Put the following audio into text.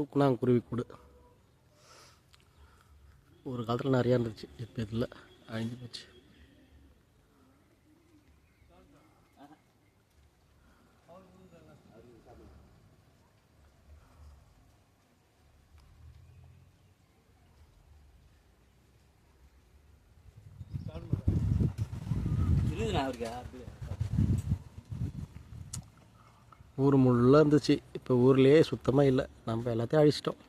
தூக்குனாங்குருவி கூடு. ஒரு காலத்தில் நிறையா இருந்துச்சு, இப்போ இதில் அழிஞ்சு போச்சு. ஊர் முள்ள இருந்துச்சு, இப்போ ஊர்லேயே சுத்தமாக இல்லை. நம்ம எல்லாத்தையும் அழிச்சிட்டோம்.